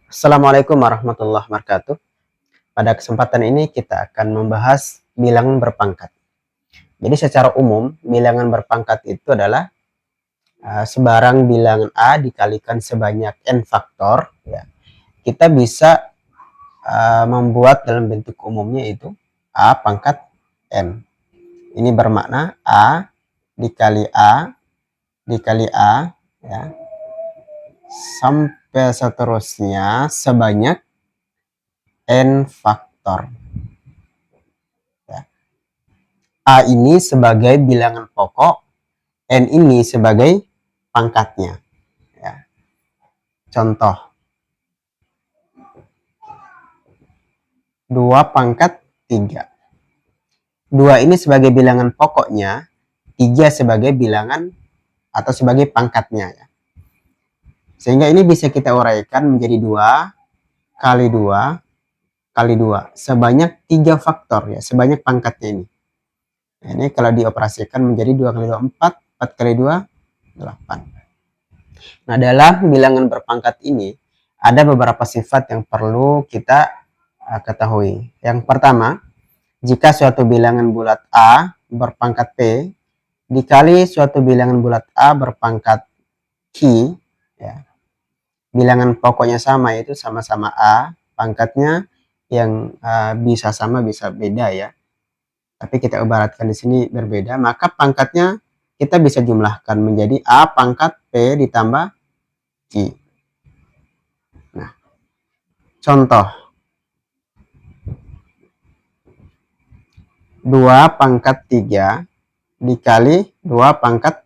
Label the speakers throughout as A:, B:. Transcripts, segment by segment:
A: Assalamualaikum warahmatullahi wabarakatuh. Pada kesempatan ini kita akan membahas bilangan berpangkat. Jadi secara umum bilangan berpangkat itu adalah sebarang bilangan A dikalikan sebanyak n faktor. Ya. Kita bisa membuat dalam bentuk umumnya itu A pangkat n. Ini bermakna A dikali A dikali A, ya, sampai seterusnya sebanyak n faktor. Ya. A ini sebagai bilangan pokok, n ini sebagai pangkatnya. Ya. Contoh 2 pangkat 3. 2 ini sebagai bilangan pokoknya, 3 sebagai bilangan atau sebagai pangkatnya. Ya. Sehingga ini bisa kita uraikan menjadi 2 kali 2 kali 2. Sebanyak 3 faktor, ya, sebanyak pangkatnya ini. Nah, ini kalau dioperasikan menjadi 2 kali 2, 4. 4 kali 2, 8. Nah, dalam bilangan berpangkat ini, ada beberapa sifat yang perlu kita ketahui. Yang pertama, jika suatu bilangan bulat A berpangkat P dikali suatu bilangan bulat A berpangkat Q, ya, bilangan pokoknya sama, yaitu sama-sama A, pangkatnya yang bisa sama bisa beda, ya. Tapi kita ibaratkan di sini berbeda, maka pangkatnya kita bisa jumlahkan menjadi A pangkat P ditambah Q. Nah, contoh 2 pangkat 3 dikali 2 pangkat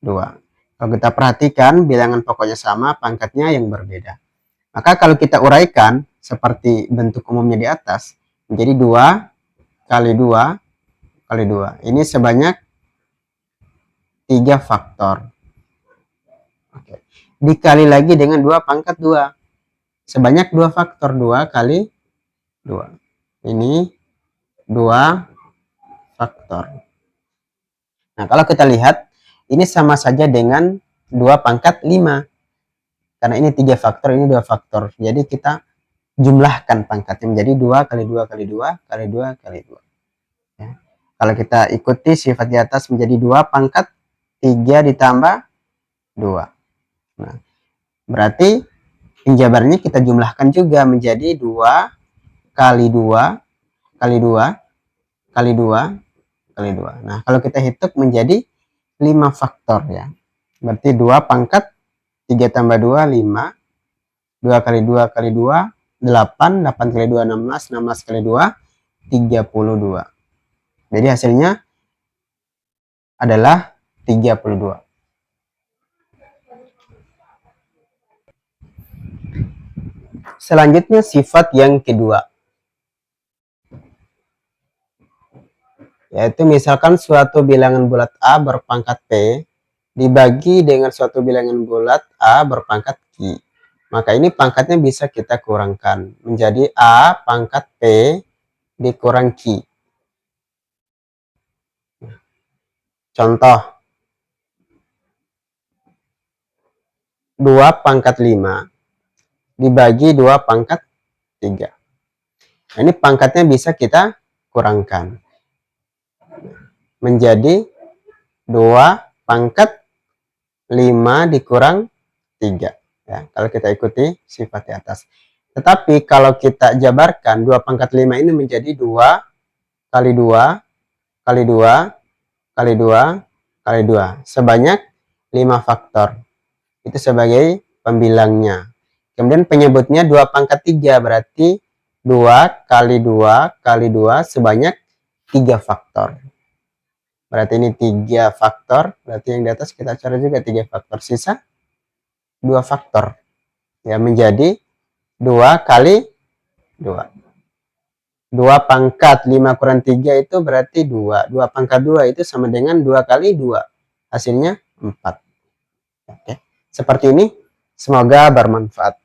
A: 2. Kalau kita perhatikan bilangan pokoknya sama, pangkatnya yang berbeda. Maka kalau kita uraikan seperti bentuk umumnya di atas, menjadi 2 kali 2 kali 2. Ini sebanyak 3 faktor. Oke. Dikali lagi dengan 2 pangkat 2. Sebanyak 2 faktor, 2 kali 2. Ini 2 faktor. Nah, kalau kita lihat, ini sama saja dengan 2 pangkat 5. Karena ini 3 faktor, ini 2 faktor. Jadi kita jumlahkan pangkatnya menjadi 2 kali 2 kali 2 kali 2 kali 2. Ya. Kalau kita ikuti sifat di atas menjadi 2 pangkat 3 ditambah 2. Nah, berarti penjabarannya kita jumlahkan juga menjadi 2 kali 2 kali 2 kali 2 kali 2. Nah, kalau kita hitung menjadi 5 faktor, ya. Berarti 2 pangkat 3 tambah 2, 5. 2 kali 2 kali 2, 8. 8 kali 2, 16. 16 kali 2, 32. Jadi hasilnya adalah 32. Selanjutnya sifat yang kedua, yaitu misalkan suatu bilangan bulat A berpangkat P dibagi dengan suatu bilangan bulat A berpangkat Q. Maka ini pangkatnya bisa kita kurangkan menjadi A pangkat P dikurang Q. Contoh 2 pangkat 5 dibagi 2 pangkat 3. Nah, ini pangkatnya bisa kita kurangkan menjadi 2 pangkat 5 dikurang 3. Ya, kalau kita ikuti sifat di atas. Tetapi kalau kita jabarkan 2 pangkat 5 ini menjadi 2 kali 2 kali 2 kali 2 kali 2. Sebanyak 5 faktor. Itu sebagai pembilangnya. Kemudian penyebutnya 2 pangkat 3, berarti 2 kali 2 kali 2 sebanyak 3 faktor. Berarti ini 3 faktor, berarti yang di atas kita cari juga 3 faktor. Sisa 2 faktor. Ya, menjadi 2 kali 2. 2 pangkat 5 kurang 3 itu berarti 2. 2 pangkat 2 itu sama dengan 2 kali 2. Hasilnya 4. Oke. Seperti ini. Semoga bermanfaat.